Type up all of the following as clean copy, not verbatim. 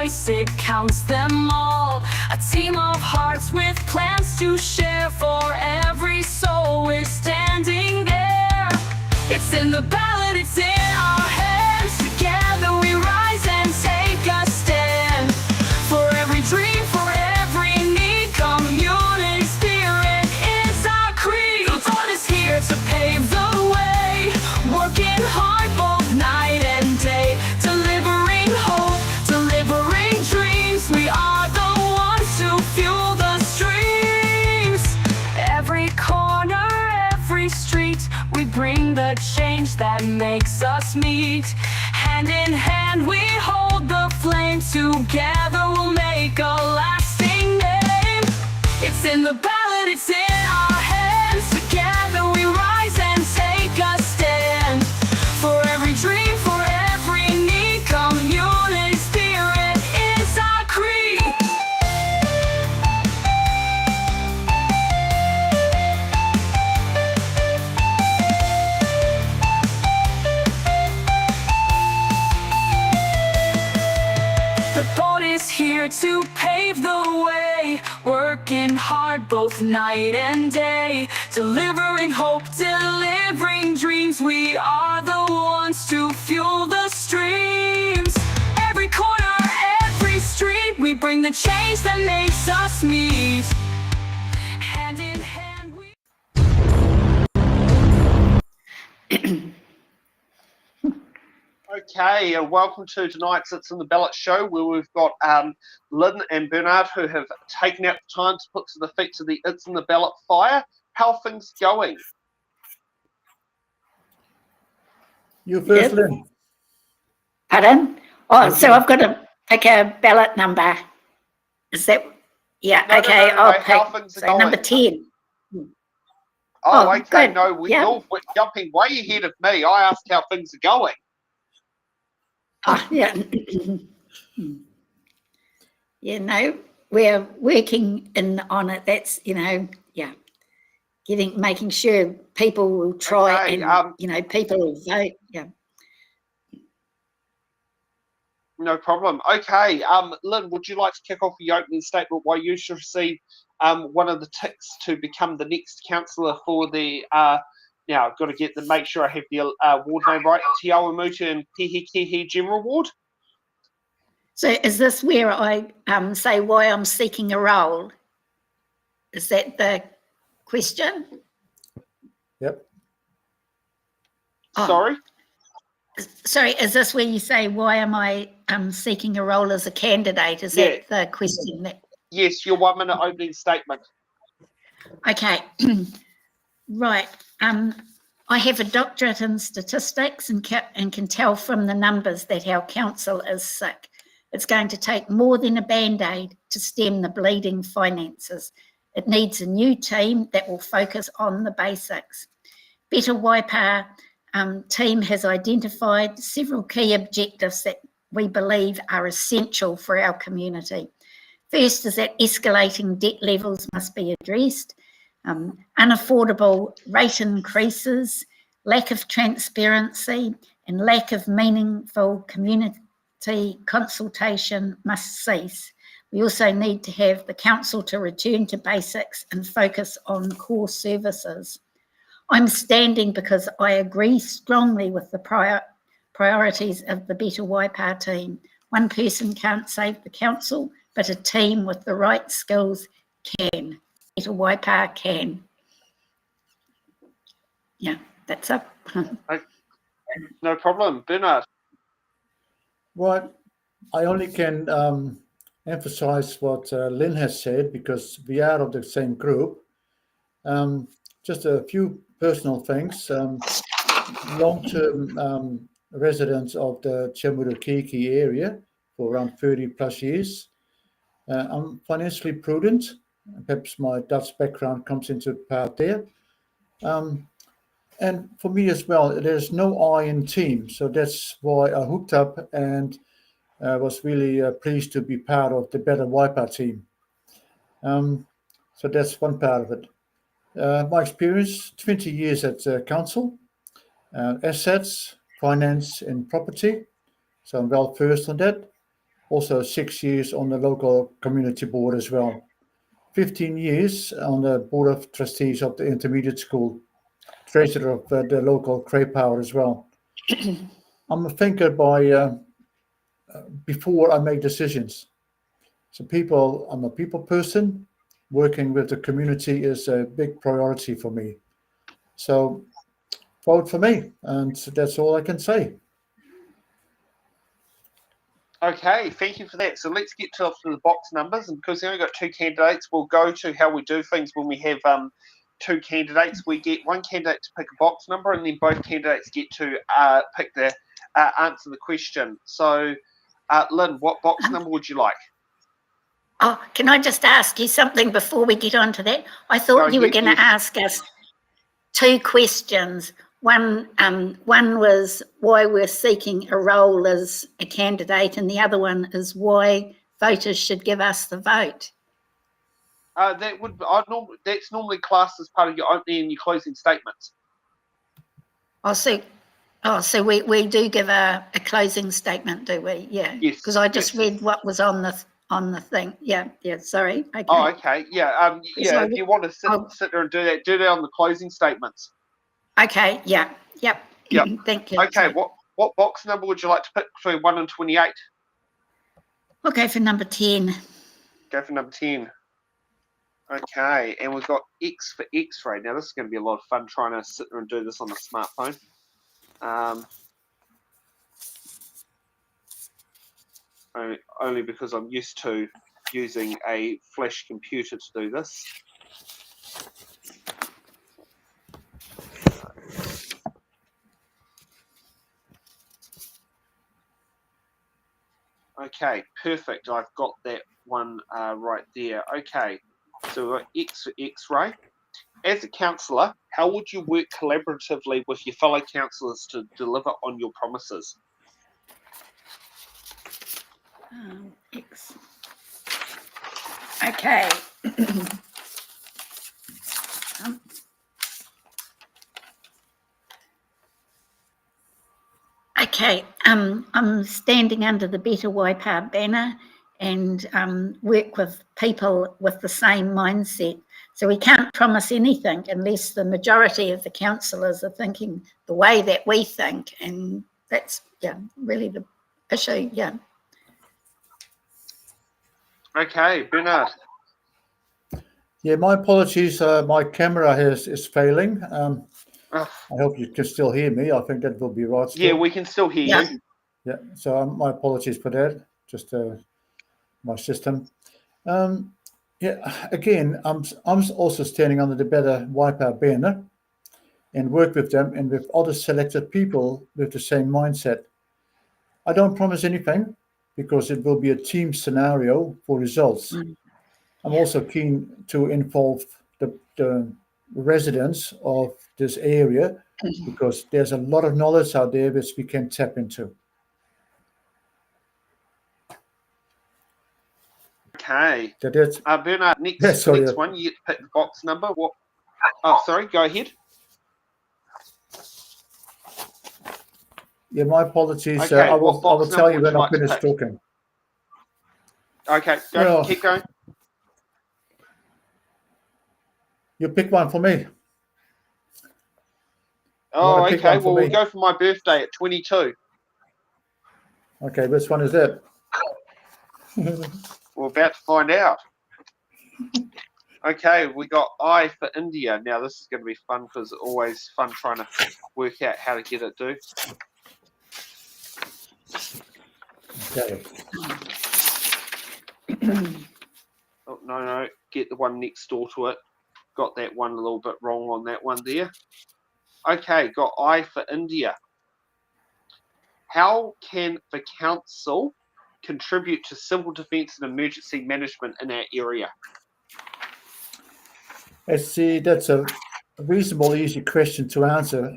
voice, it counts them all. A team of hearts with plans to share. For every soul we're standing there. It's in the ballot, it's in our hands. Together we rise and take a stand. For every dream, for every need, community spirit is our creed. The Ballot is here to pave the way, working hard both night and day, delivering hope, delivering dreams. We are the ones who fuel the streams. Every corner, every street, we bring the change that makes us meet. Hand in hand we hold the flame. Together we'll make a lasting name. It's in the ballot, it's in our hands. Together we rise and take a stand. For every dream, for every need, community spirit is our creed. The Ballot is here to pave the way, working hard both night and day, delivering hope, delivering dreams. We are the ones to fuel the streams. Every corner, every street, we bring the change that makes us meet. Hand in hand we... Okay, and welcome to tonight's It's in the Ballot show, where we've got Lynn and Bernard, who have taken out the time to put to the feet to the It's in the Ballot fire. How are things going? You first, Lynn. Pardon? Oh, so I've got to pick a ballot number. Is that? Yeah, No, okay. no, I'll how pick things are so going? number 10. Oh, Oh, okay, good. no, Yeah. you're jumping way ahead of me. I asked how things are going. Oh, yeah. Yeah, no, we're working on it. That's, yeah, making sure people will try Okay, and, people will vote. Yeah. No problem. Okay, Lynn, would you like to kick off your opening statement why you should receive one of the ticks to become the next councillor for the, now I've got to make sure I have the ward name right, Te Awamutu and Kihikihi General Ward? So is this where I say why I'm seeking a role? Is that the question? Yep. Oh. Sorry? Sorry, is this where you say, why am I seeking a role as a candidate? Is that the question? Yes, your 1 minute opening statement. Okay, right. I have a doctorate in statistics and can tell from the numbers that our council is sick. It's going to take more than a Band-Aid to stem the bleeding finances. It needs a new team that will focus on the basics. Better Waipā team has identified several key objectives that we believe are essential for our community. First is that escalating debt levels must be addressed, unaffordable rate increases, lack of transparency and lack of meaningful community consultation must cease. We also need to have the council to return to basics and focus on core services. I'm standing because I agree strongly with the priorities of the Better Waipā team. One person can't save the council, but a team with the right skills can. Better Waipā can. Yeah, that's up. No problem. Bernard? Right. I only can emphasize what Lynn has said, because we are of the same group. Just a few personal things. Long-term residents of the Kihikihi area for around 30 plus years. I'm financially prudent. Perhaps my Dutch background comes into part there. And for me as well, there's no I in team. So that's why I hooked up and was really pleased to be part of the Better Waipā team. So that's one part of it. My experience, 20 years at council, assets, finance and property. So I'm well versed on that. Also 6 years on the local community board as well. 15 years on the board of trustees of the intermediate school, treasurer of the local Waipā as well. I'm a thinker by before I make decisions. So I'm a people person. Working with the community is a big priority for me. So vote for me, and that's all I can say. Okay, thank you for that. So let's get to the box numbers, and because we only got 2 candidates, we'll go to how we do things when we have 2 candidates. We get one candidate to pick a box number, and then both candidates get to pick the answer the question. So, Lynn, what box number would you like? Oh, can I just ask you something before we get on to that? I thought you were going to ask us 2 questions. One was why we're seeking a role as a candidate, and the other one is why voters should give us the vote. That's normally classed as part of your opening and your closing statements. So we do give a closing statement, do we? Yeah. Yes. Because I just read what was on the thing. Yeah. Sorry. Okay. Oh, okay. Yeah. If you want to sit there and do that on the closing statements. Okay. Yeah. Yep. Thank you. Okay. What box number would you like to pick between 1 and 28? I'll go for number 10. Go for number 10. Okay, and we've got X for X-ray. Now this is going to be a lot of fun trying to sit there and do this on a smartphone. Only because I'm used to using a flash computer to do this. Okay, perfect. I've got that one right there. Okay, so we've got X for X-ray. As a councillor, how would you work collaboratively with your fellow councillors to deliver on your promises? X. Okay. Okay, I'm standing under the Better Waipā banner and work with people with the same mindset. So we can't promise anything unless the majority of the councillors are thinking the way that we think, and that's really the issue. Yeah. Okay, Bernard. Yeah, my apologies. My camera is failing. I hope you can still hear me. I think that will be right. Still. Yeah, we can still hear you. Yeah, so my apologies for that. Just my system. Again, I'm also standing under the Better Waipā banner and work with them and with other selected people with the same mindset. I don't promise anything because it will be a team scenario for results. I'm also keen to involve the residents of this area because there's a lot of knowledge out there which we can tap into. Okay. That's Bernard, next one, you get to pick the box number. What? Oh, sorry, go ahead. Yeah, my apologies. Okay, I will tell you when I finish talking. Okay, keep going. You pick one for me. Oh, okay. Well, we'll go for my birthday at 22. Okay, which one is that? We're about to find out. Okay, we got I for India. Now, this is going to be fun because it's always fun trying to work out how to get it do. Okay. Oh, no. Get the one next door to it. Got that one a little bit wrong on that one there. Okay, got I for India. How can the council contribute to civil defence and emergency management in our area? That's a reasonable, easy question to answer.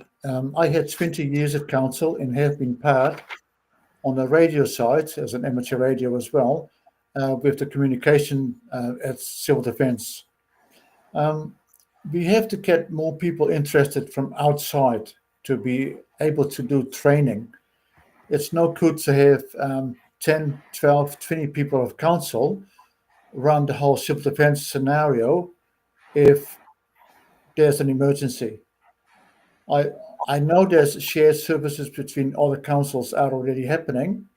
I had 20 years at council and have been part on the radio side as an amateur radio as well with the communication at civil defence. We have to get more people interested from outside to be able to do training. It's no good to have 10, 12, 20 people of council run the whole civil defense scenario if there's an emergency. I know there's shared services between other councils are already happening,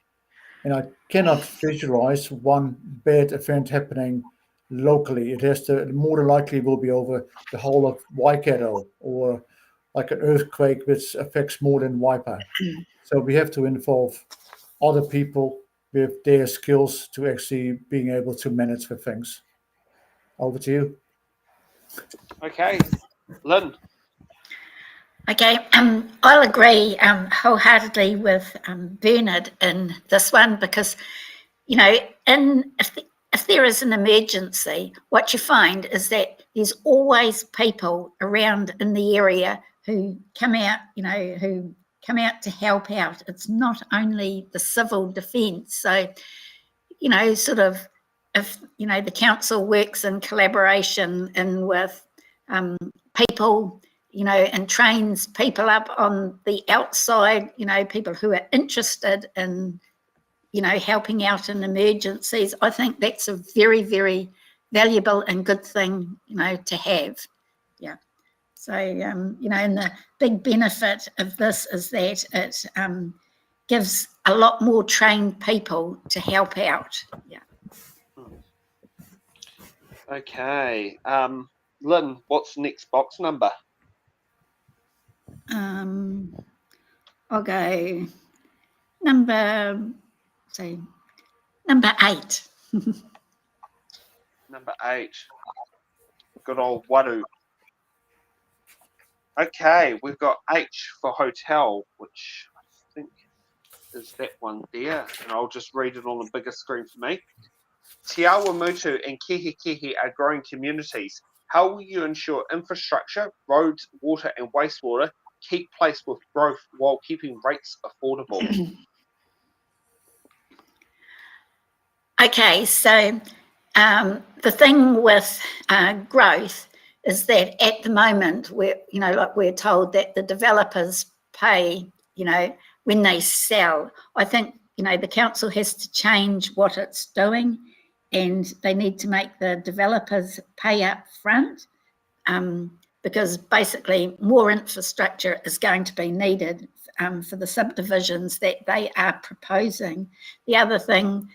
and I cannot visualize one bad event happening locally. It has to, more than likely will be over the whole of Waikato, or like an earthquake which affects more than Waipā. So we have to involve other people with their skills to actually being able to manage the things. Over to you. Okay, Lynn. Okay, I'll agree wholeheartedly with Bernard in this one, because, you know, if there is an emergency, what you find is that there's always people around in the area who come out, who come out to help out. It's not only the civil defence. So, sort of, if, the council works in collaboration and with people, and trains people up on the outside, people who are interested in, helping out in emergencies, I think that's a very, very valuable and good thing, to have. Yeah. So, and the big benefit of this is that it gives a lot more trained people to help out. Yeah. Okay, Lynn, what's the next box number? I'll go number 8. Number 8. Good old Waru. Okay, we've got H for hotel, which I think is that one there, and I'll just read it on the bigger screen for me. Te Awamutu and Kihikihi are growing communities. How will you ensure infrastructure, roads, water and wastewater keep pace with growth while keeping rates affordable? Okay, so the thing with growth is that at the moment we're told that the developers pay, when they sell. I think, the council has to change what it's doing, and they need to make the developers pay up front, because basically more infrastructure is going to be needed for the subdivisions that they are proposing. The other thing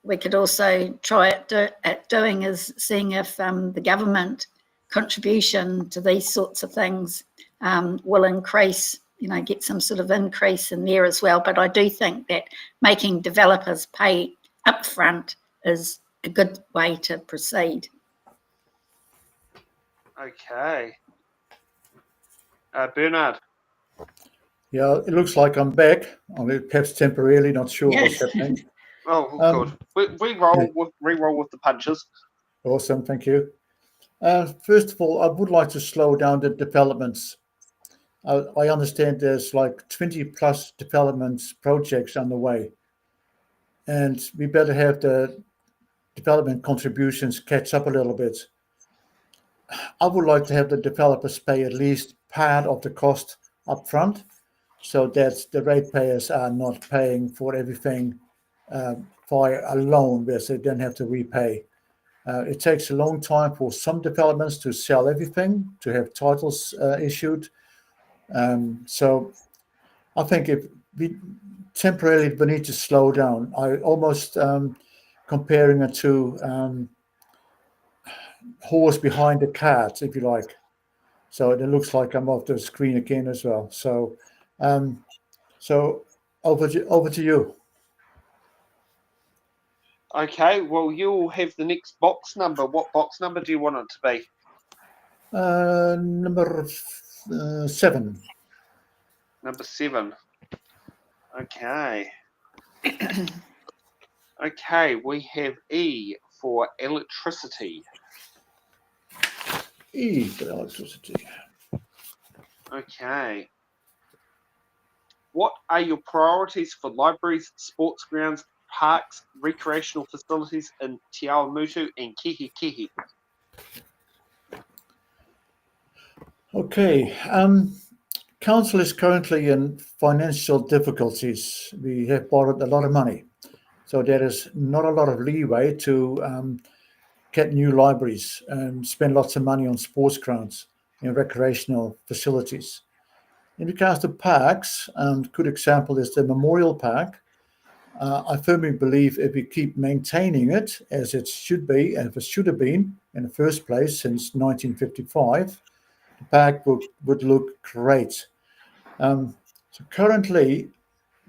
we could also try at doing is seeing if the government contribution to these sorts of things will increase, get some sort of increase in there as well. But I do think that making developers pay upfront is a good way to proceed. Okay. Bernard. Yeah, it looks like I'm back. Perhaps temporarily, not sure Yes. what's happening. Oh, good. We re-roll with the punches. Awesome, thank you. First of all, I would like to slow down the developments. I understand there's like 20 plus developments projects underway, and we better have the development contributions catch up a little bit. I would like to have the developers pay at least part of the cost up front, so that the ratepayers are not paying for everything via a loan where they don't have to repay. It takes a long time for some developments to sell everything, to have titles issued. So I think if we temporarily we need to slow down. I almost comparing it to horse behind the cart, if you like. So it looks like I'm off the screen again as well. So over to you. Okay, well, you'll have the next box number. What box number do you want it to be? Number 7. Number 7. Okay. Okay, we have E for electricity. E for electricity. Okay. What are your priorities for libraries, sports grounds, parks, recreational facilities in Te Awamutu and Kihikihi? Okay. Council is currently in financial difficulties. We have borrowed a lot of money, So there is not a lot of leeway to get new libraries and spend lots of money on sports grounds and recreational facilities. In regards to parks, good example is the Memorial Park. I firmly believe if we keep maintaining it as it should be, and if it should have been in the first place since 1955, the park would look great. So currently,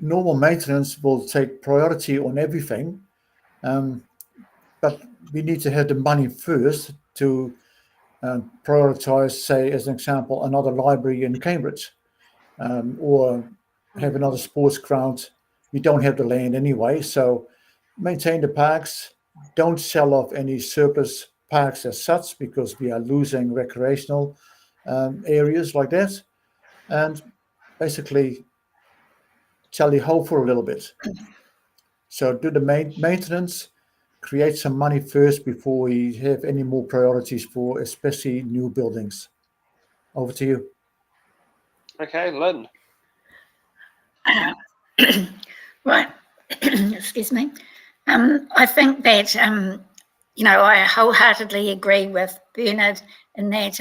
normal maintenance will take priority on everything, but we need to have the money first to prioritize, say, as an example, another library in Cambridge, or have another sports ground. We don't have the land anyway, so maintain the parks. Don't sell off any surplus parks as such, because we are losing recreational areas like that. And basically tally ho for a little bit. So do the maintenance, create some money first before we have any more priorities for especially new buildings. Over to you. Okay, Lynn. Right. Excuse me. I think that, I wholeheartedly agree with Bernard in that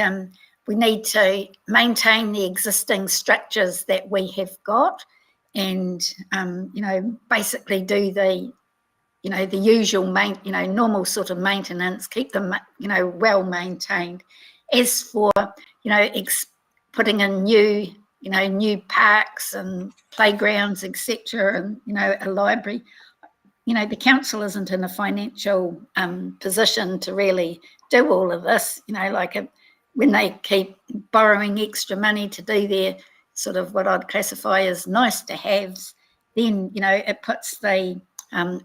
we need to maintain the existing structures that we have got and, basically do the, the usual, normal sort of maintenance, keep them, well maintained. As for, putting in new parks and playgrounds, etc., and, a library, the council isn't in a financial position to really do all of this, when they keep borrowing extra money to do their sort of what I'd classify as nice to haves, then, it puts the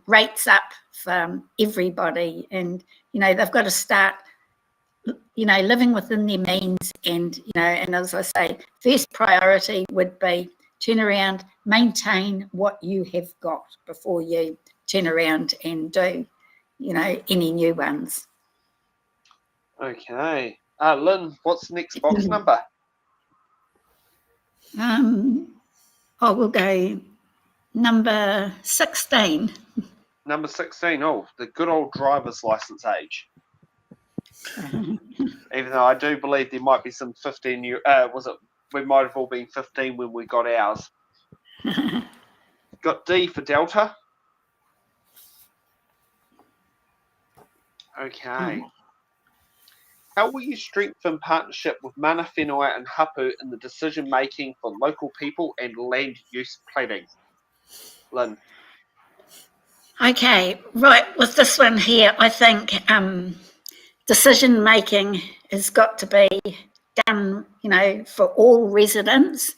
rates up for everybody, and, they've got to start, living within their means, and, and as I say, first priority would be turn around, maintain what you have got before you turn around and do, any new ones. Okay. Lynn, what's the next box number? We'll go number 16. Number 16. Oh, the good old driver's license age. Even though I do believe there might be some 15 year, we might have all been 15 when we got ours. Got D for Delta. Okay. How will you strengthen partnership with Mana Whenua and Hapu in the decision making for local people and land use planning? Lynn. Okay, right, with this one here, I think decision making has got to be done, for all residents,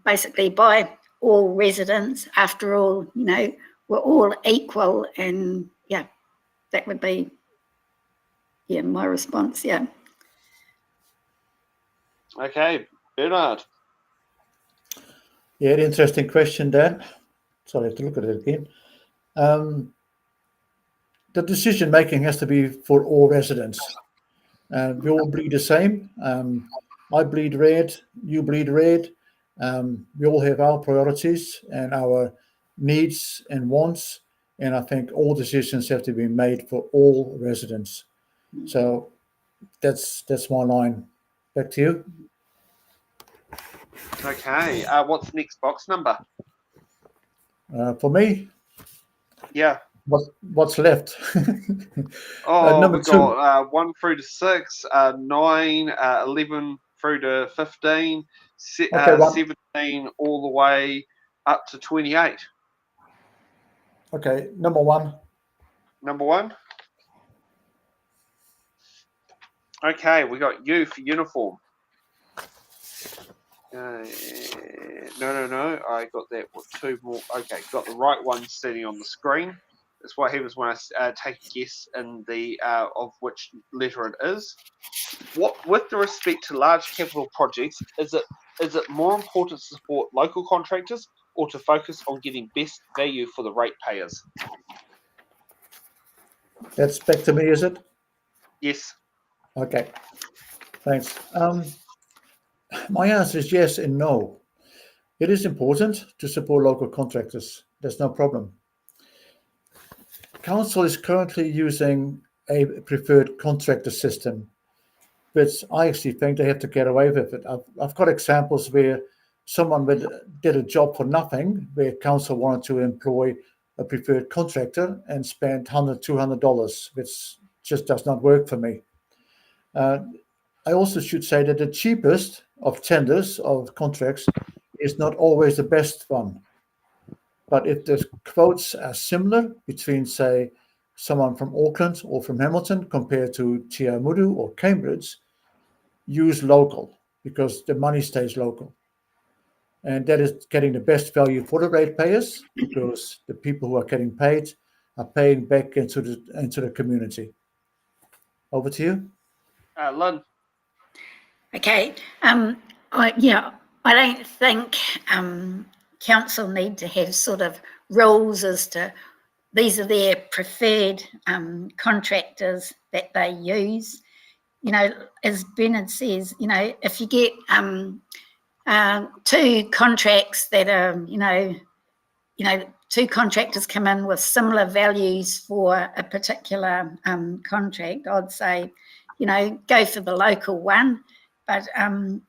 basically by all residents. After all, we're all equal, and that would be my response. Okay, Bernard. Yeah, interesting question, Dan. Sorry, I have to look at it again. The decision making has to be for all residents. We all bleed the same. I bleed red, you bleed red. We all have our priorities and our needs and wants, and I think all decisions have to be made for all residents. So that's my line. Back to you. Okay, what's the next box number? For me, yeah. What's left? Number we've got 1 through to 6, 9, 11 through to 15, 17 all the way up to 28. Okay, number 1. Number 1. Okay, we got U for uniform. No, I got that with 2 more. Okay, got the right one sitting on the screen. That's what happens when I take a guess in the of which letter it is. What, with the respect to large capital projects, is it more important to support local contractors or to focus on getting best value for the ratepayers? That's back to me, is it? Yes. Okay, thanks. My answer is yes and no. It is important to support local contractors. There's no problem. council is currently using a preferred contractor system, which I actually think they have to get away with it. I've got examples where someone did a job for nothing, where council wanted to employ a preferred contractor and spent $100, $200, which just does not work for me. I also should say that the cheapest of tenders of contracts is not always the best one. But if the quotes are similar between, say, someone from Auckland or from Hamilton compared to Te Awamutu or Cambridge, use local because the money stays local. And that is getting the best value for the ratepayers because the people who are getting paid are paying back into the community. Over to you. Lynn. Okay. I don't think council need to have sort of rules as to these are their preferred contractors that they use. You know, as Bernard says, you know, if you get two contracts that are, two contractors come in with similar values for a particular contract, I'd say, you know, go for the local one. But,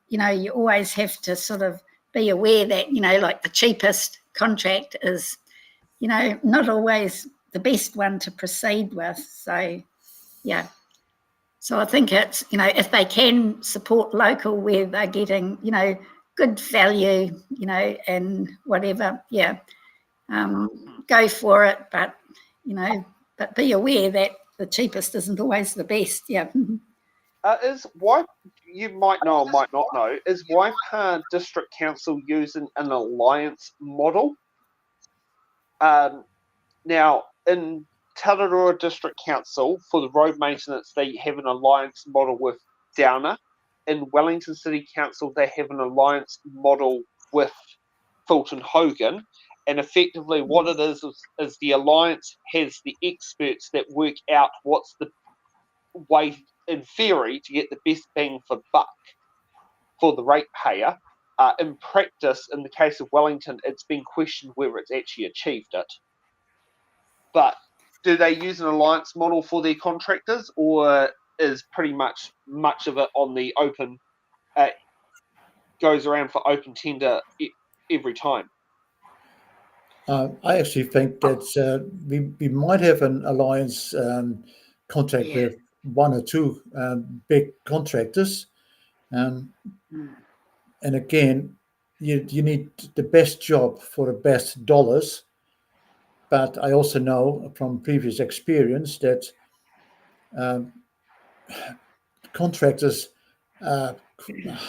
you always have to sort of be aware that, like the cheapest contract is, not always the best one to proceed with. So, yeah. So I think it's, if they can support local where they're getting, good value, and whatever, yeah, go for it. But, but be aware that the cheapest isn't always the best, yeah. You might know or might not know, is Waipā District Council using an alliance model? Now, in Tararua District Council, for the road maintenance, they have an alliance model with Downer. In Wellington City Council, they have an alliance model with Fulton Hogan. And effectively, what it is the alliance has the experts that work out what's the way, in theory, to get the best bang for buck for the ratepayer. In practice, in the case of Wellington, it's been questioned whether it's actually achieved it. But do they use an alliance model for their contractors, or is pretty much of it on the open, goes around for open tender every time? I actually think that we might have an alliance contract with one or two big contractors. And again, you need the best job for the best dollars. But I also know from previous experience that contractors, I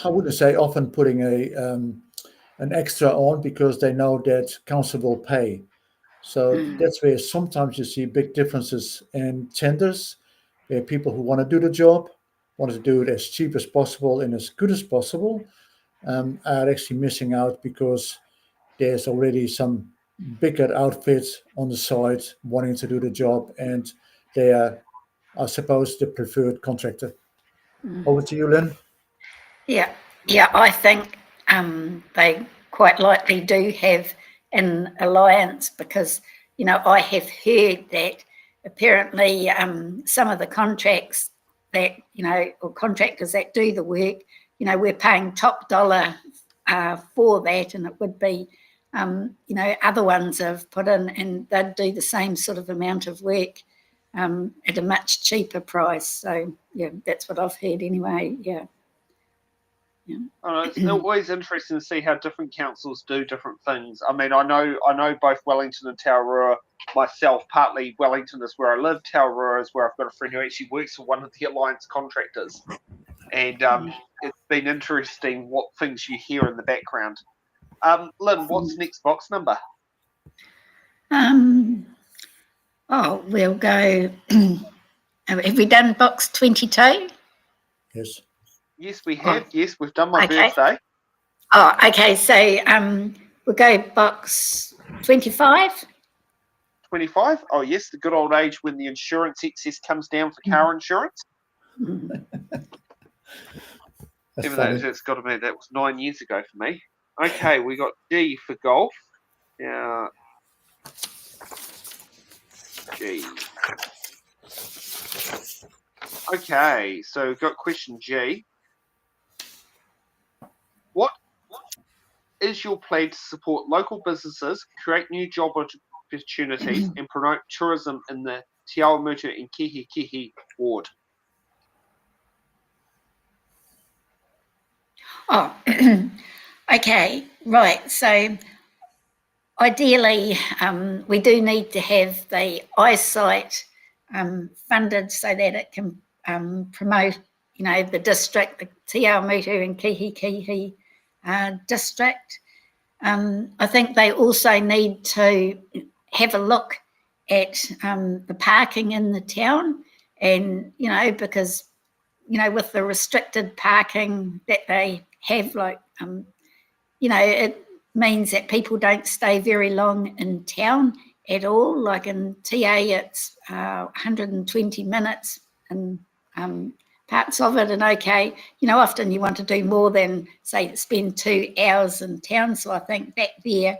wouldn't say often putting an extra on because they know that council will pay. So that's where sometimes you see big differences in tenders, where people who want to do the job, want to do it as cheap as possible and as good as possible, are actually missing out because there's already some bigger outfits on the side wanting to do the job, and they are, I suppose, the preferred contractor. Over to you, Lynn. Yeah, I think they quite likely do have an alliance because, I have heard that apparently some of the contracts that, or contractors that do the work, we're paying top dollar for that, and it would be, other ones have put in and they'd do the same sort of amount of work at a much cheaper price. So, yeah, that's what I've heard anyway, yeah. Yeah. It's always interesting to see how different councils do different things. I mean, I know both Wellington and Taurua myself. Partly Wellington is where I live. Taurua is where I've got a friend who actually works for one of the alliance contractors, and it's been interesting what things you hear in the background. Lynn, what's the next box number? We'll go. Have we done box 22? Yes. Yes, we have. Yes, we've done my birthday. Oh, okay. So we'll go box 25. 25? Oh, yes, the good old age when the insurance excess comes down for car insurance. Even though it's got to be, that was 9 years ago for me. Okay, we got D for golf. Now, G. Okay, so we've got question G. What is your plan to support local businesses, create new job opportunities, and promote tourism in the Awamutu and Kihikihi ward? Oh, okay, right. So ideally, we do need to have the eyesight funded so that it can promote, the district, the Te Awamutu and Kihikihi district. I think they also need to have a look at the parking in the town, and because with the restricted parking that they have, it means that people don't stay very long in town at all. Like in TA, it's 120 minutes and parts of it. And okay, often you want to do more than, say, spend 2 hours in town. So I think that there,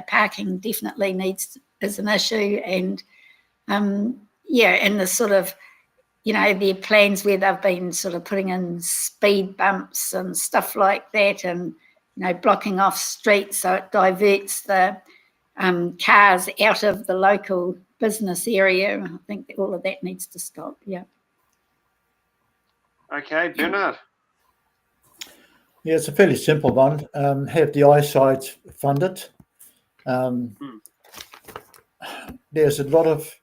parking definitely is an issue. And and the sort of, their plans where they've been sort of putting in speed bumps and stuff like that, and blocking off streets so it diverts the cars out of the local business area. I think that all of that needs to stop. Yeah. Okay, Bernard. Yeah, it's a fairly simple one. Have the eyesight funded. There's a lot of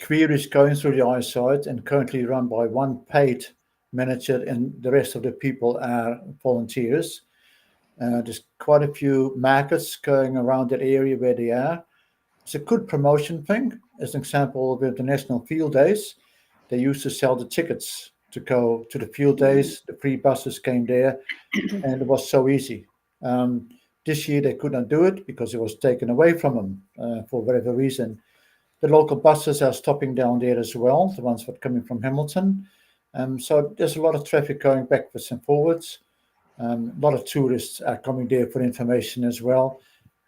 queries going through the eyesight and currently run by one paid manager, and the rest of the people are volunteers. There's quite a few markets going around that area where they are. It's a good promotion thing. As an example, with the National Field Days, they used to sell the tickets to go to the field days. The free buses came there, and it was so easy. This year they could not do it because it was taken away from them for whatever reason. The local buses are stopping down there as well, the ones that are coming from Hamilton. So there's a lot of traffic going backwards and forwards. A lot of tourists are coming there for information as well.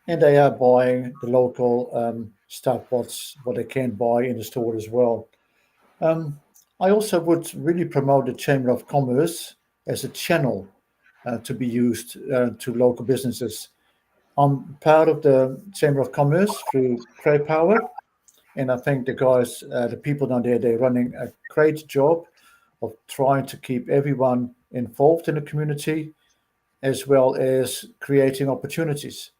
And they are buying the local stuff, what they can buy in the store as well. I also would really promote the Chamber of Commerce as a channel to be used to local businesses. I'm part of the Chamber of Commerce through Trade Power, and I think the guys, the people down there, they're running a great job of trying to keep everyone involved in the community, as well as creating opportunities.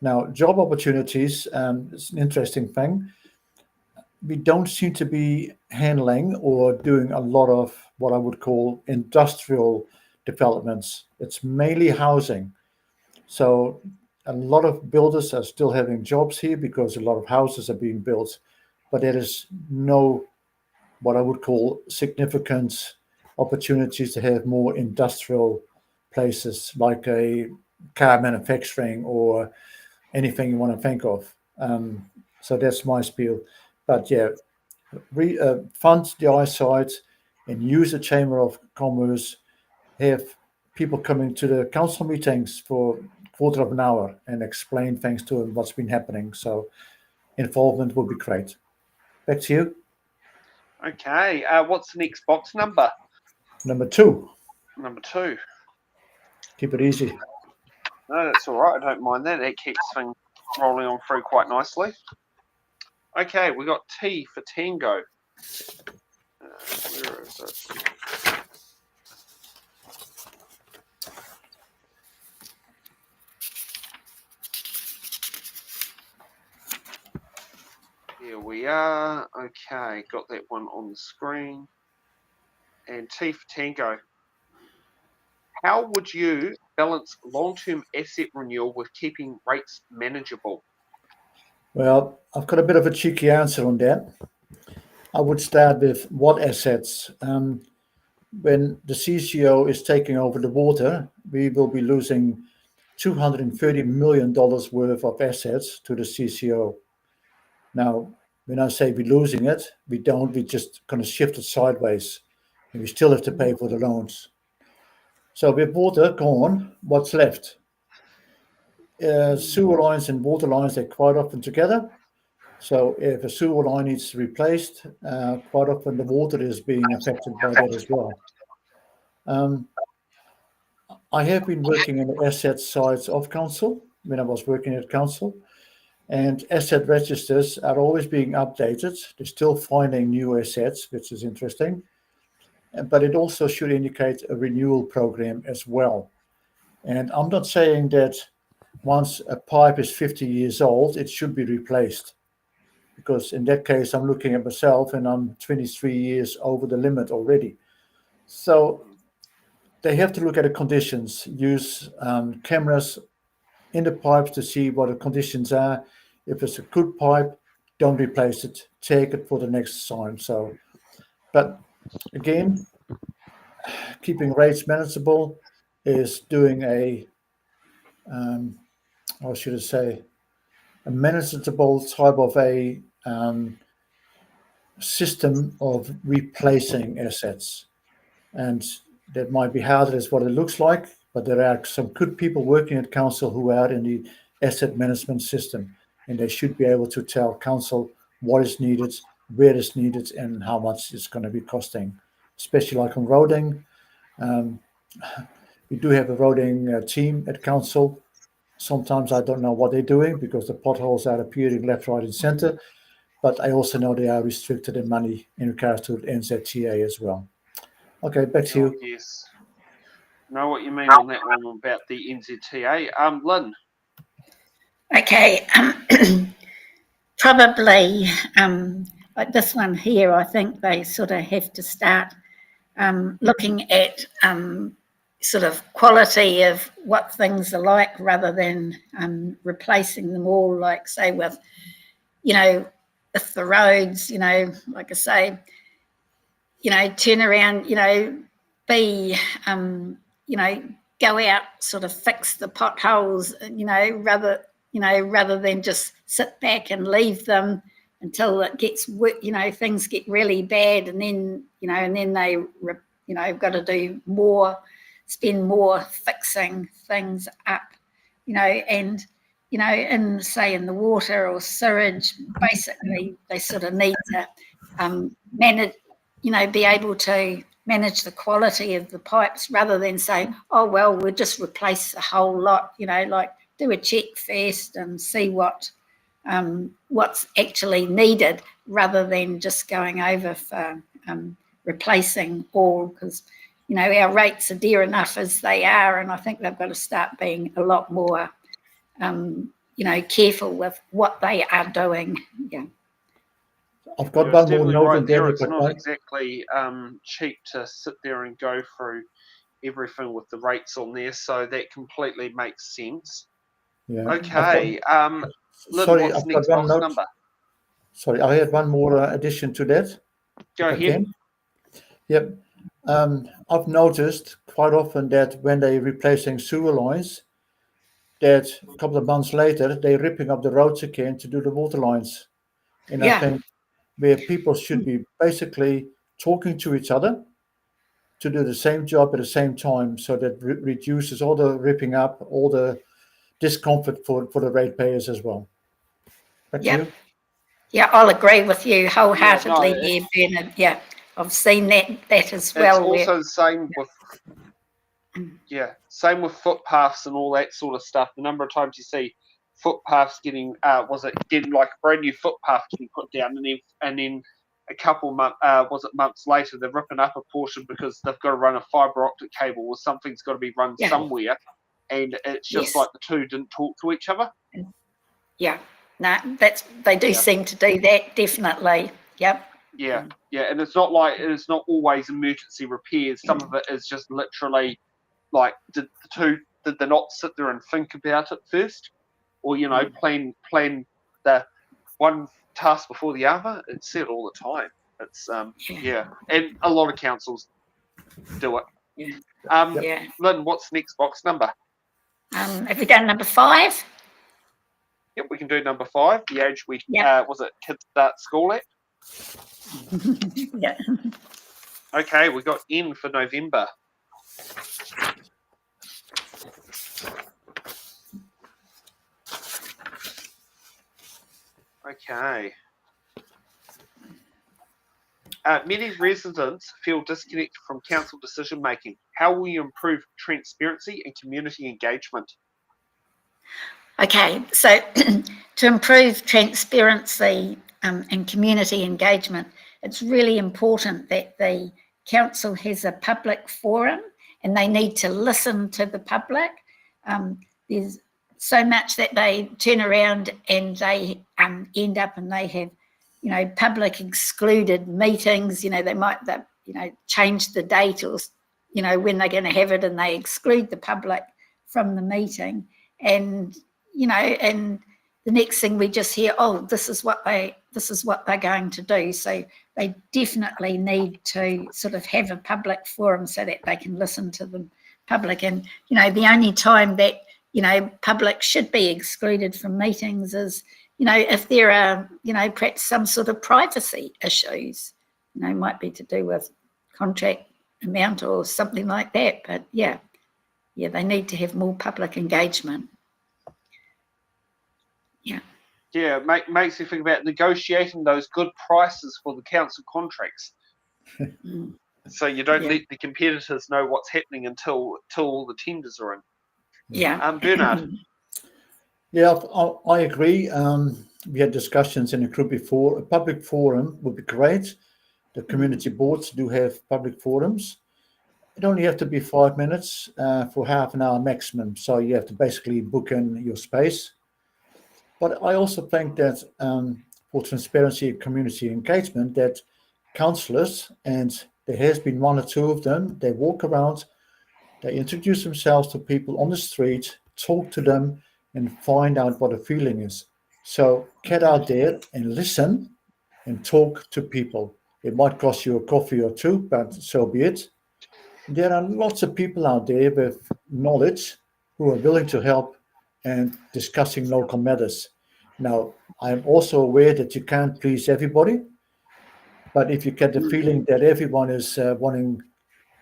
Now, job opportunities is an interesting thing. We don't seem to be handling or doing a lot of what I would call industrial developments. It's mainly housing. So a lot of builders are still having jobs here because a lot of houses are being built, but there is no what I would call significant opportunities to have more industrial places like a car manufacturing or anything you want to think of. So that's my spiel. But yeah, fund the eyesight and use the Chamber of Commerce, have people coming to the council meetings for a quarter of an hour and explain things to them, what's been happening. So involvement will be great. Back to you. Okay, what's the next box number? Number 2. Number 2. Keep it easy. No, that's all right. I don't mind that. That keeps things rolling on through quite nicely. Okay, we got T for Tango. Where is it? Here we are. Okay, got that one on the screen. And T for Tango. How would you balance long-term asset renewal with keeping rates manageable? Well, I've got a bit of a cheeky answer on that. I would start with what assets. When the CCO is taking over the water, we will be losing $230 million worth of assets to the CCO. Now, when I say we're losing it, we don't, we just kind of shift it sideways, and we still have to pay for the loans. So with water gone, what's left? Sewer lines and water lines, they're quite often together. So if a sewer line needs replaced, quite often the water is being affected by that as well. I have been working in the asset sides of council when I was working at council, and asset registers are always being updated. They're still finding new assets, which is interesting, but it also should indicate a renewal program as well. And I'm not saying that once a pipe is 50 years old, it should be replaced, because in that case, I'm looking at myself and I'm 23 years over the limit already. So they have to look at the conditions, use cameras in the pipes to see what the conditions are. If it's a good pipe, don't replace it, take it for the next time. So, but again, keeping rates manageable is doing a, how should I say, a manageable type of a system of replacing assets. And that might be harder as what it looks like, but there are some good people working at council who are in the asset management system, and they should be able to tell council what is needed, where it's needed, and how much it's going to be costing, especially like on roading. We do have a roading team at council. Sometimes I don't know what they're doing because the potholes are appearing left, right, and centre, but I also know they are restricted in money in regards to NZTA as well. Okay, back to you. Yes. Know what you mean on that one about the NZTA. Lynn. Okay, probably like this one here, I think they sort of have to start looking at sort of quality of what things are like rather than replacing them all, like say with, if the roads, like I say, turn around, be, go out, sort of fix the potholes, rather than just sit back and leave them until it gets, things get really bad, and then, and then they, got to do more, spend more fixing things up, and, in, say, in the water or sewage, basically they sort of need to manage, be able to manage the quality of the pipes rather than say, oh, well, we'll just replace the whole lot, like do a check first and see what's actually needed rather than just going over for replacing all, because, our rates are dear enough as they are, and I think they've got to start being a lot more, careful with what they are doing. Yeah. I've got one more note right in there. It's not exactly cheap to sit there and go through everything with the rates on there, so that completely makes sense. Yeah. Okay. Lynn, Sorry, what's I've next got one box note. number? Sorry, I had one more addition to that. Go ahead. Yep. I've noticed quite often that when they're replacing sewer lines, that a couple of months later, they're ripping up the roads again to do the water lines. And I think where people should be basically talking to each other to do the same job at the same time, so that reduces all the ripping up, all the discomfort for the ratepayers as well. Back to you. Yeah, I'll agree with you wholeheartedly here, Bernard. Yeah, I've seen that as well. It's also the same with same with footpaths and all that sort of stuff. The number of times you see footpaths getting getting like a brand new footpath getting put down, and then a couple months later they're ripping up a portion because they've got to run a fibre optic cable or something's got to be run somewhere, and it's just like the two didn't talk to each other. Yeah, no, they do seem to do that, definitely. Yep. Yeah, and it's not always emergency repairs. Some of it is just literally like, did they not sit there and think about it first, or plan the one task before the other? It's said all the time. It's and a lot of councils do it. Lynn, what's next box number? Have we done number 5? Yep, we can do number 5. The age we was it kids start school at? Yeah. Okay, we got N for November. Okay. Many residents feel disconnected from council decision making. How will you improve transparency and community engagement? Okay, so to improve transparency and community engagement, it's really important that the council has a public forum and they need to listen to the public. There's so much that they turn around and they end up and they have, you know, public excluded meetings. You know, they might, change the date or, you know, when they're going to have it, and they exclude the public from the meeting. And, you know, and the next thing we just hear, oh, this is what they're going to do. So they definitely need to sort of have a public forum so that they can listen to the public. And, you know, the only time that, you know, public should be excluded from meetings is, you know, if there are, you know, perhaps some sort of privacy issues, you know, might be to do with contract amount or something like that. But yeah, they need to have more public engagement. Yeah, makes me think about negotiating those good prices for the council contracts. So you don't let the competitors know what's happening until all the tenders are in. Yeah. Bernard. Yeah, I agree. We had discussions in a group before. A public forum would be great. The community boards do have public forums. It only have to be 5 minutes for half an hour maximum. So you have to basically book in your space. But I also think that for transparency and community engagement, that councillors, and there has been one or two of them, they walk around, they introduce themselves to people on the street, talk to them, and find out what the feeling is. So get out there and listen and talk to people. It might cost you a coffee or two, but so be it. There are lots of people out there with knowledge who are willing to help and discussing local matters. Now, I'm also aware that you can't please everybody, but if you get the feeling that everyone is wanting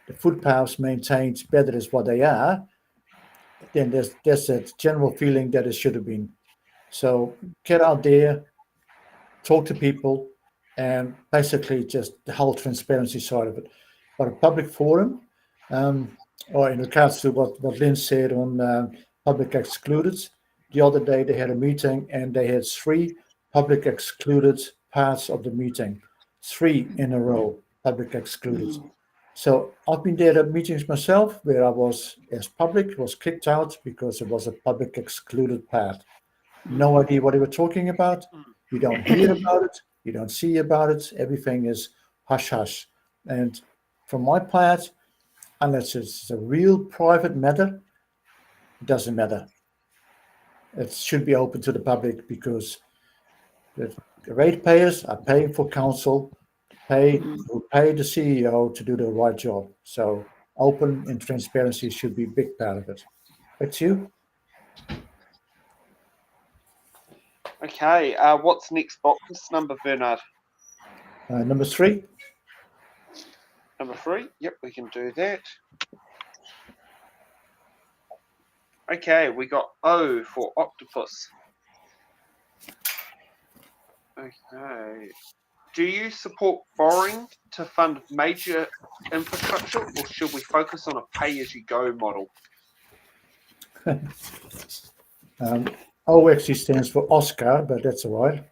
the footpaths maintained better as what they are, then there's a general feeling that it should have been. So get out there, talk to people, and basically just the whole transparency side of it. But a public forum, or in regards to what Lynn said on public excluded, the other day they had a meeting and they had 3 public excluded parts of the meeting, 3 in a row, public excluded. So I've been there at meetings myself where I was, as public, was kicked out because it was a public excluded part. No idea what they were talking about. You don't hear about it. You don't see about it. Everything is hush hush. And from my part, unless it's a real private matter, it doesn't matter. It should be open to the public because the ratepayers are paying for council, who pay the CEO to do the right job. So open and transparency should be a big part of it. Back to you. Okay, what's next box number, Bernard? Number 3. Number 3, yep, we can do that. Okay, we got O for octopus. Okay. Do you support borrowing to fund major infrastructure, or should we focus on a pay-as-you-go model? O actually stands for Oscar, but that's all right.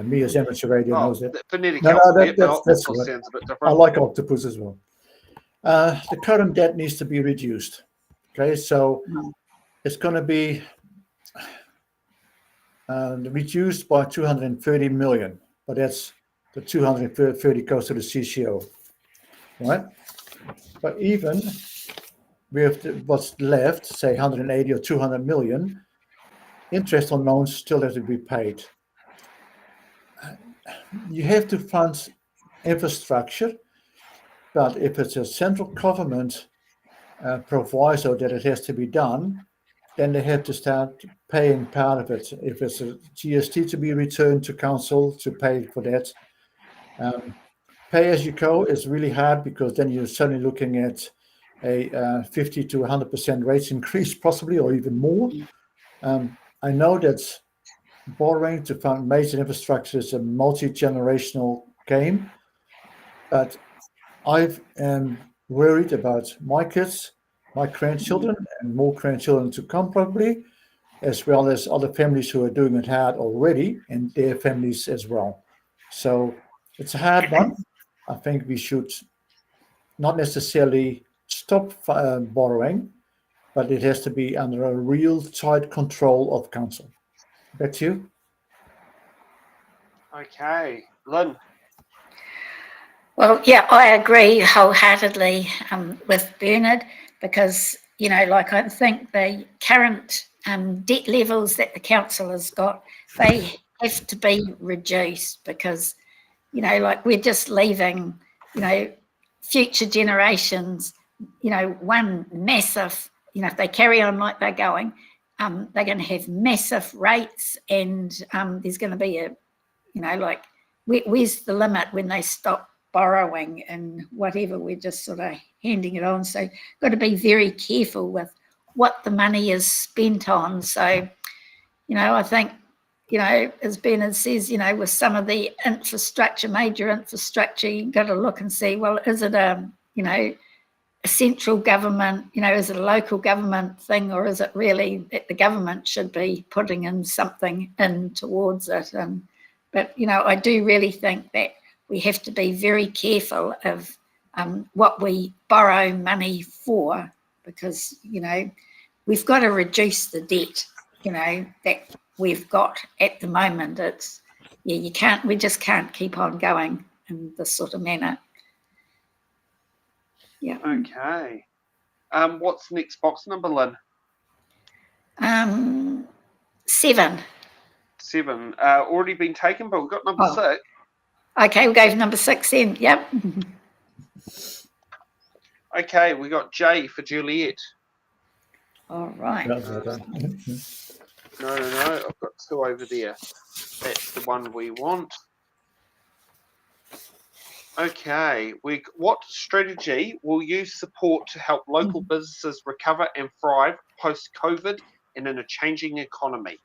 Me as amateur radio knows that. Phonetic No, alphabet, but that's octopus right. sounds a bit I different. like octopus as well. The current debt needs to be reduced. Okay, so it's going to be reduced by 230 million, but that's the 230 goes to the CCO, right? But even with what's left, say 180 or 200 million, interest on loans still have to be paid. You have to fund infrastructure, but if it's a central government proviso that it has to be done, then they have to start paying part of it. If it's a GST to be returned to council to pay for that. Pay as you go is really hard because then you're suddenly looking at a 50 to 100% rates increase possibly, or even more. I know that borrowing to fund major infrastructure is a multi-generational game, but I am worried about my kids, my grandchildren, and more grandchildren to come probably, as well as other families who are doing it hard already and their families as well. So it's a hard one. I think we should not necessarily stop borrowing, but it has to be under a real tight control of council. Back to you. Okay, Lynn. Well, yeah, I agree wholeheartedly with Bernard, because, you know, like, I think the current debt levels that the council has got, they have to be reduced, because, you know, like, we're just leaving, you know, future generations, you know, one massive, you know, if they carry on like they're going, they're going to have massive rates, and there's going to be a, you know, like, where's the limit when they stop borrowing and whatever? We're just sort of handing it on. So got to be very careful with what the money is spent on. So, you know, I think, you know, as Bernard says, you know, with some of the infrastructure, major infrastructure, you've got to look and see, well, is it a, you know, a central government, you know, is it a local government thing, or is it really that the government should be putting in something in towards it? But, you know, I do really think that we have to be very careful of what we borrow money for, because, you know, we've got to reduce the debt, you know, that we've got at the moment. It's, yeah, we just can't keep on going in this sort of manner. Yeah. Okay. What's the next box number, Lynn? 7. 7. Already been taken, but we've got number 6. Okay, we'll go for number 6 then. Yep. Okay, we got J for Juliet. All right. No, I've got 2 over there. That's the one we want. Okay, what strategy will you support to help local businesses recover and thrive post-COVID and in a changing economy?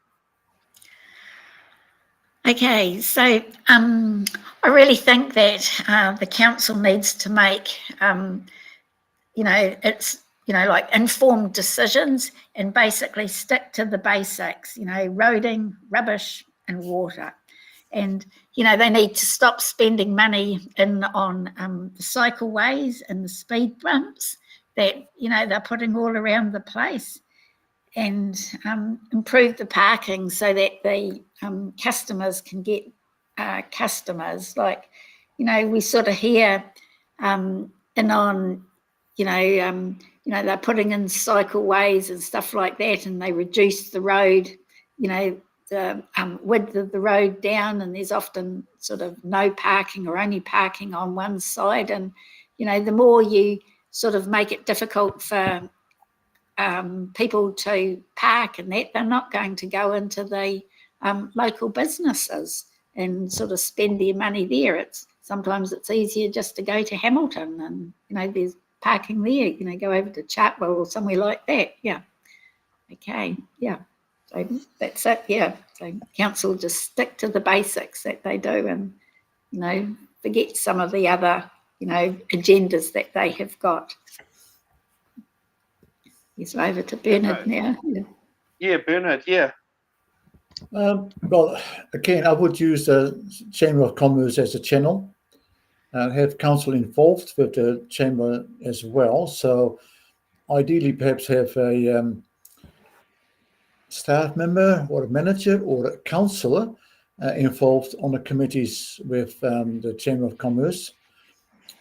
Okay, so I really think that the council needs to make, you know, it's, you know, like, informed decisions and basically stick to the basics, you know, roading, rubbish and water. And, you know, they need to stop spending money on the cycleways and the speed bumps that, you know, they're putting all around the place, and improve the parking so that the customers can get customers. Like, you know, we sort of hear you know, they're putting in cycleways and stuff like that, and they reduce the road, you know, the width of the road down, and there's often sort of no parking or only parking on one side. And, you know, the more you sort of make it difficult for people to park and that, they're not going to go into the local businesses and sort of spend their money there. Sometimes it's easier just to go to Hamilton, and, you know, there's parking there, you know, go over to Chartwell or somewhere like that. Yeah. Okay. Yeah. So that's it. Yeah. So council just stick to the basics that they do, and, you know, forget some of the other, you know, agendas that they have got. Yes, over to Bernard now. Yeah. Bernard, yeah. Well, again, I would use the Chamber of Commerce as a channel, have council involved with the chamber as well. So ideally, perhaps have a staff member or a manager or a councillor involved on the committees with the Chamber of Commerce.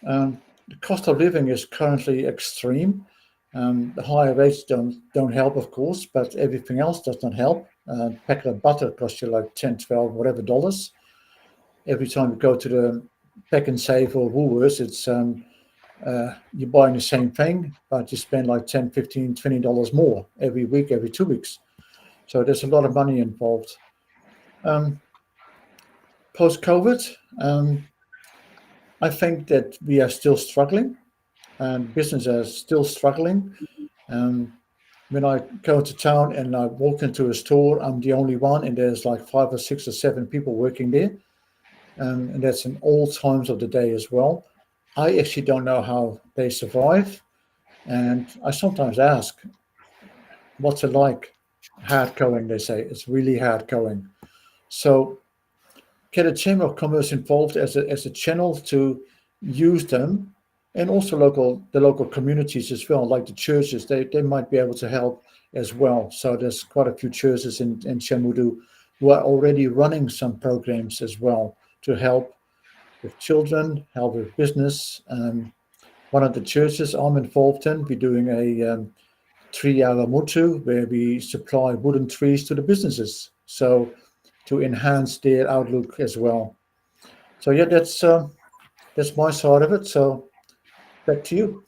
The cost of living is currently extreme. The higher rates don't help, of course, but everything else does not help. A packet of butter costs you like 10, 12, whatever dollars. Every time you go to the Pack and Save or Woolworths, it's you're buying the same thing, but you spend like 10, 15, $20 more every week, every 2 weeks. So there's a lot of money involved. Post-COVID, I think that we are still struggling. Businesses are still struggling. when I go to town and I walk into a store, I'm the only one, and there's like 5 or 6 or 7 people working there. And that's in all times of the day as well. I actually don't know how they survive. And I sometimes ask, what's it like? Hard going, they say. It's really hard going. So get a Chamber of Commerce involved as a channel to use them, and also the local communities as well, like the churches. They might be able to help as well. So there's quite a few churches in Shamudu who are already running some programs as well to help with children, help with business. One of the churches I'm involved in, we're doing a tree Awamutu, where we supply wooden trees to the businesses, so to enhance their outlook as well. So yeah, that's my side of it. So back to you.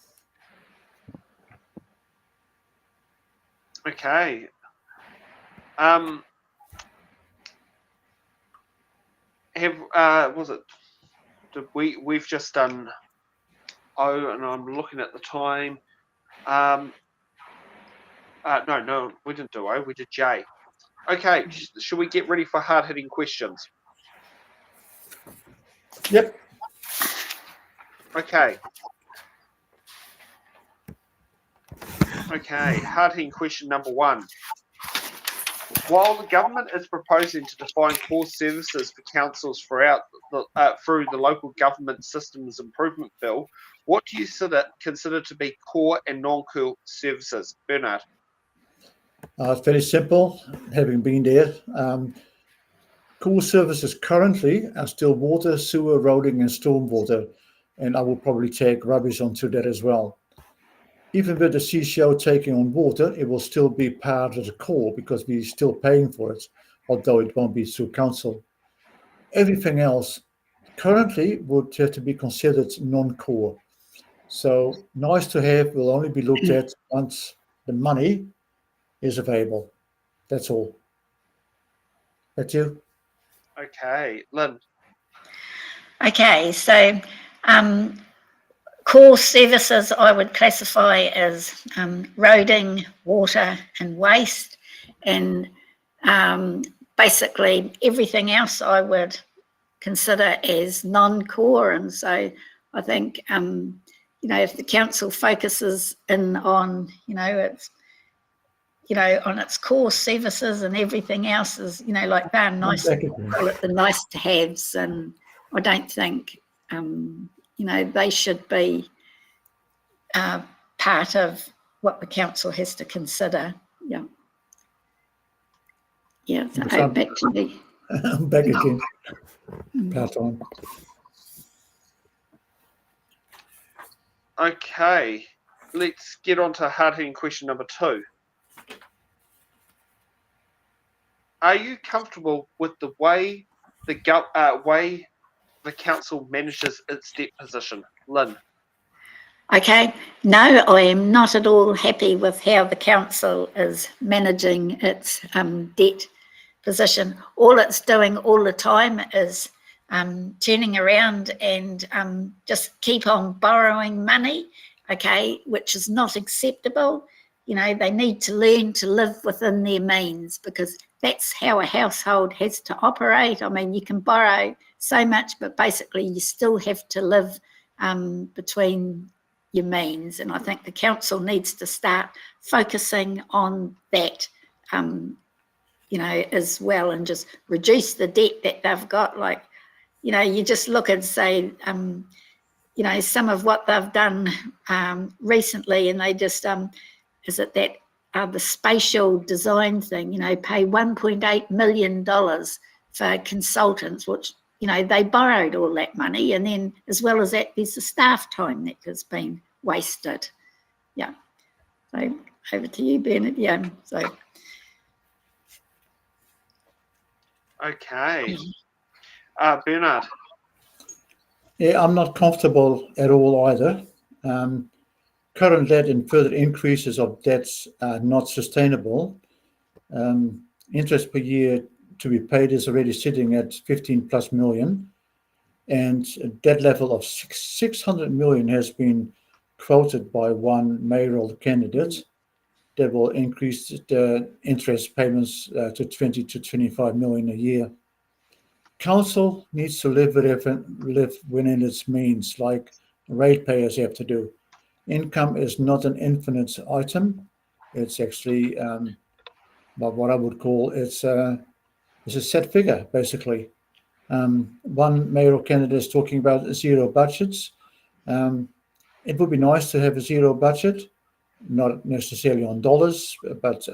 Okay. We've just done O, and I'm looking at the time. No, we didn't do O, we did J. Okay, should we get ready for hard-hitting questions? Yep. Okay. Okay, hard-hitting question number 1. While the government is proposing to define core services for councils through the Local Government Systems Improvement Bill, what do you consider to be core and non-core services? Bernard? It's very simple, having been there. Core services currently are still water, sewer, roading, and stormwater, and I will probably take rubbish onto that as well. Even with the CCO taking on water, it will still be part of the core because we're still paying for it, although it won't be through council. Everything else currently would have to be considered non-core. So nice to have will only be looked at once the money is available. That's all. That's you. Okay, Lynn? Okay, so core services I would classify as roading, water and waste, and basically everything else I would consider as non-core. And so I think, if the council focuses in on, on its core services, and everything else is, like they're nice, call it the nice to haves, and I don't think, they should be part of what the council has to consider. Yeah. Yeah, so back to me. I'm back again. Part on. Okay, let's get on to hard-hitting question number 2. Are you comfortable with the way the council manages its debt position? Lynn? Okay, no, I am not at all happy with how the council is managing its debt position. All it's doing all the time is turning around and just keep on borrowing money, okay, which is not acceptable. They need to learn to live within their means, because that's how a household has to operate. I mean, you can borrow so much, but basically you still have to live between your means. And I think the council needs to start focusing on that, as well, and just reduce the debt that they've got. Like, you just look and say, some of what they've done recently, and they just, is it that the spatial design thing, pay $1.8 million for consultants, which, they borrowed all that money. And then as well as that, there's the staff time that has been wasted. Yeah. So over to you, Bernard. Yeah. So. Okay. Bernard? Yeah, I'm not comfortable at all either. Current debt and further increases of debts are not sustainable. Interest per year to be paid is already sitting at 15 plus million, and a debt level of 600 million has been quoted by one mayoral candidate. that will increase the interest payments to 20 to 25 million a year. Council needs to live within its means, like ratepayers have to do. Income is not an infinite item. It's actually what I would call it's a set figure, basically. One mayoral candidate is talking about zero budgets. It would be nice to have a zero budget, not necessarily on dollars, but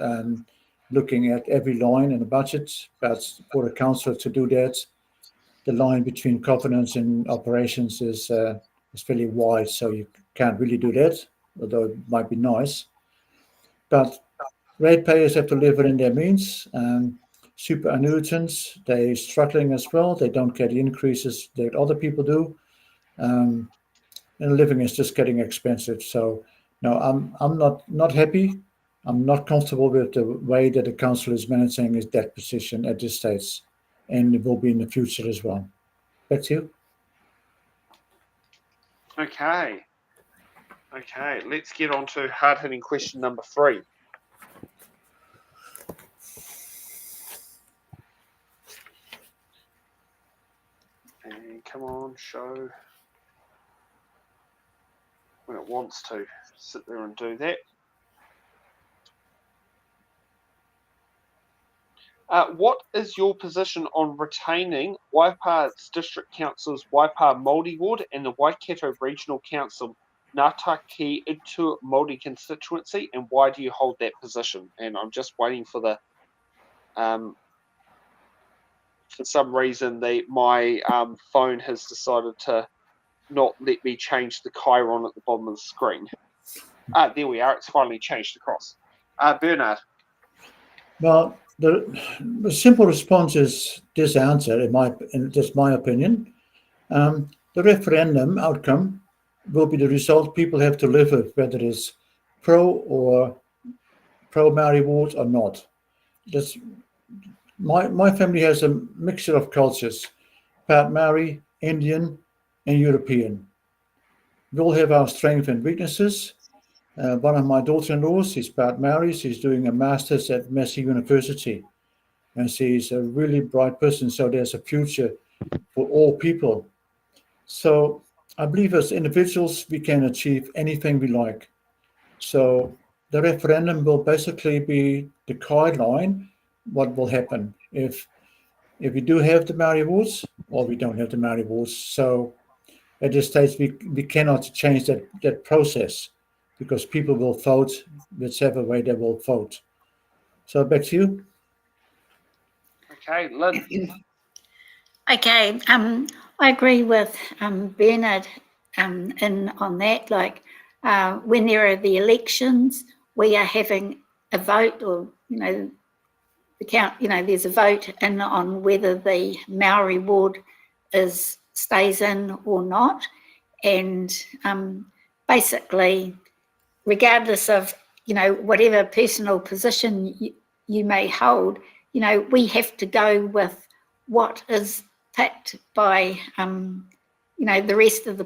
looking at every line in the budget. But for a council to do that, the line between governance and operations is fairly wide, so you can't really do that, although it might be nice. But ratepayers have to live within their means. Super annuitants, they're struggling as well. They don't get the increases that other people do. And living is just getting expensive. So no, I'm not happy. I'm not comfortable with the way that the council is managing his debt position at this stage, and it will be in the future as well. Back to you. Okay. Okay, let's get on to hard-hitting question number 3. And come on, show when it wants to sit there and do that. What is your position on retaining Waipā's District Council's Waipā Māori Ward and the Waikato Regional Council Ngāta Ki Utu Māori constituency, and why do you hold that position? And I'm just waiting for the for some reason my phone has decided to not let me change the chyron at the bottom of the screen. There we are. It's finally changed across. Bernard. Well, the simple response is this answer, in just my opinion. The referendum outcome will be the result people have to live with, whether it's pro Maori ward or not. That's my family has a mixture of cultures: part Maori, Indian, and European. We all have our strengths and weaknesses. One of my daughter-in-laws, she's part Maori. She's doing a master's at Massey University, and she's a really bright person. So there's a future for all people. So I believe as individuals, we can achieve anything we like. So the referendum will basically be the guideline what will happen if we do have the Maori wards or we don't have the Maori wards. So at this stage, we cannot change that process, because people will vote whichever way they will vote. So back to you. Okay, Lynn. Okay, I agree with Bernard on that. Like when there are the elections, we are having a vote, or the count. There's a vote in on whether the Maori ward stays in or not, and basically, regardless of whatever personal position you may hold, we have to go with what is picked by the rest of the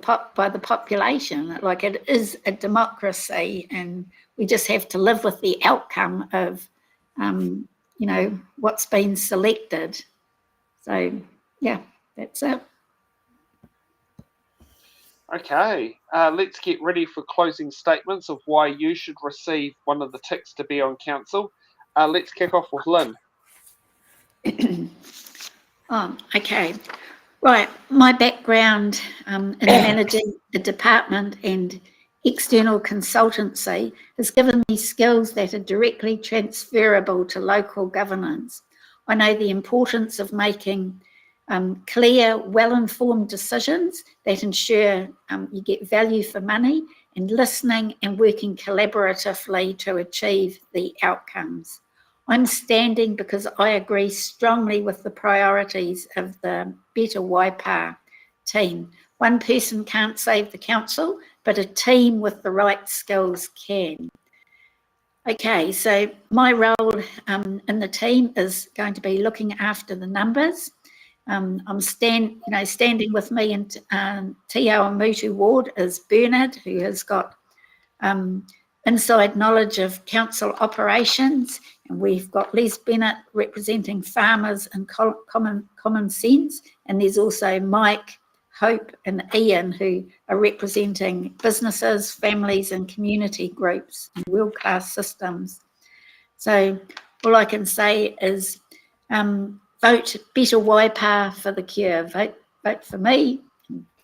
population. Like, it is a democracy, and we just have to live with the outcome of what's been selected. So yeah, that's it. Okay, let's get ready for closing statements of why you should receive one of the ticks to be on council. Let's kick off with Lynn. Okay. Right. My background in managing the department and external consultancy has given me skills that are directly transferable to local governance. I know the importance of making clear, well-informed decisions that ensure you get value for money, and listening and working collaboratively to achieve the outcomes. I'm standing because I agree strongly with the priorities of the Better Waipā team. One person can't save the council, but a team with the right skills can. Okay, so my role in the team is going to be looking after the numbers. I'm standing with me in Te Awamutu ward is Bernard, who has got inside knowledge of council operations. And we've got Les Bennett representing farmers and common sense. And there's also Mike, Hope and Ian who are representing businesses, families and community groups and world-class systems. So all I can say is vote Better Waipā for the cure. Vote for me,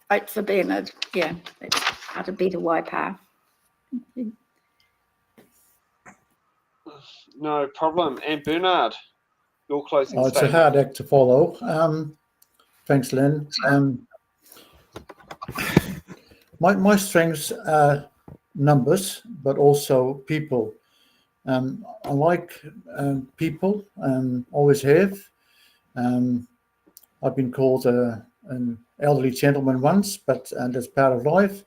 vote for Bernard. Yeah, that's how to Better Waipā. No problem. And Bernard, your closing It's a statement. hard act to follow. Thanks, Lynn. My strengths are numbers, but also people. I like people, always have. I've been called an elderly gentleman once, but that's part of life.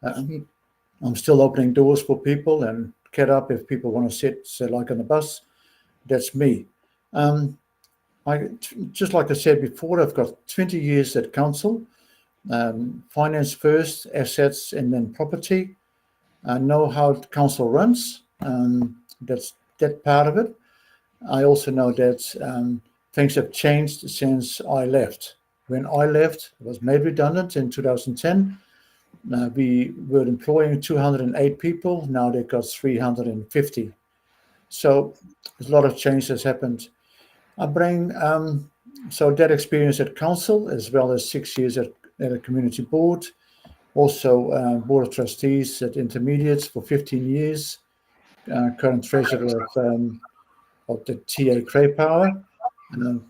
I'm still opening doors for people and get up if people want to sit like on the bus. That's me. Just like I said before, I've got 20 years at council. Finance first, assets, and then property. I know how council runs. That's that part of it. I also know that things have changed since I left. When I left, I was made redundant in 2010. We were employing 208 people. Now they've got 350. So a lot of change has happened. I bring so that experience at council, as well as 6 years at a community board, also board of trustees at intermediates for 15 years, current treasurer of the TA Craypower,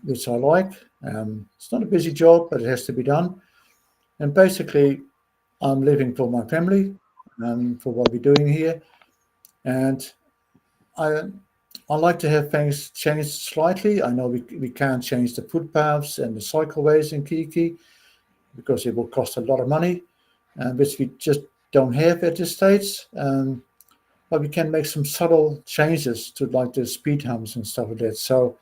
which I like. It's not a busy job, but it has to be done. And basically, I'm living for my family, for what we're doing here. And I like to have things changed slightly. I know we can't change the footpaths and the cycleways in Kihikihi because it will cost a lot of money, which we just don't have at this stage. But we can make some subtle changes to like the speed humps and stuff like that. So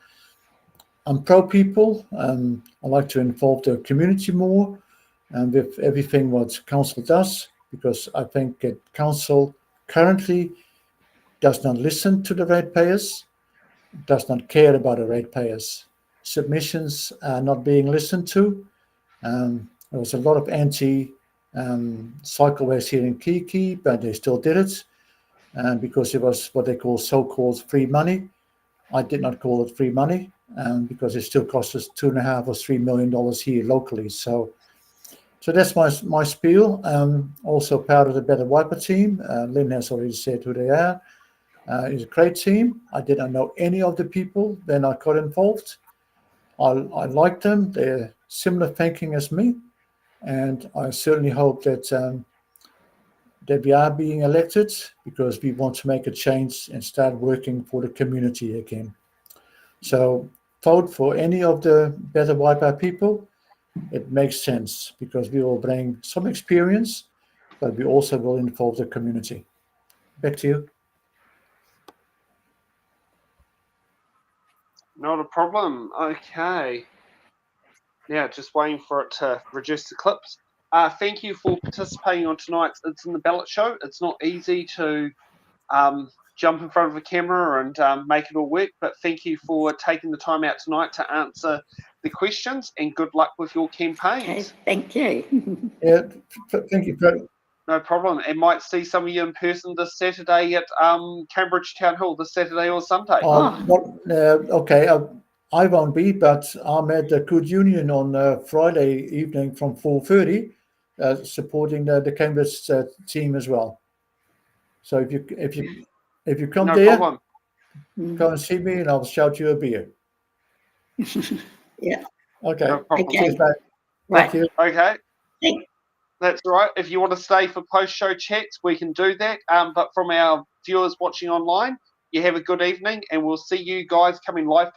I'm pro people. I like to involve the community more with everything what council does, because I think that council currently does not listen to the ratepayers, does not care about the ratepayers. Submissions are not being listened to. There was a lot of anti-cycleways here in Kihikihi, but they still did it because it was what they call so-called free money. I did not call it free money because it still costs us $2.5 or $3 million here locally. So that's my spiel. Also part of the Better Waipā team. Lynn has already said who they are. It's a great team. I did not know any of the people when I got involved. I like them. They're similar thinking as me. And I certainly hope that that we are being elected because we want to make a change and start working for the community again. So vote for any of the Better Waipā people. It makes sense because we will bring some experience, but we also will involve the community. Back to you. Not a problem. Okay. Now, just waiting for it to reduce the clips. Thank you for participating on tonight's It's in the Ballot show. It's not easy to jump in front of a camera and make it all work, but thank you for taking the time out tonight to answer the questions, and good luck with your campaigns. Okay, thank you. Yeah, thank you. No problem. And might see some of you in person this Saturday at Cambridge Town Hall this Saturday or Sunday. Okay, I won't be, but I'm at the Good Union on Friday evening from 4:30, supporting the Cambridge team as well. So if you come No there, problem. come and see me, and I'll shout you a beer. Yeah. Okay. No problem. Okay. Cheers, mate. Right. Thank you. Okay. Thank- That's right. If you want to stay for post-show chats, we can do that. But from our viewers watching online, you have a good evening, and we'll see you guys coming live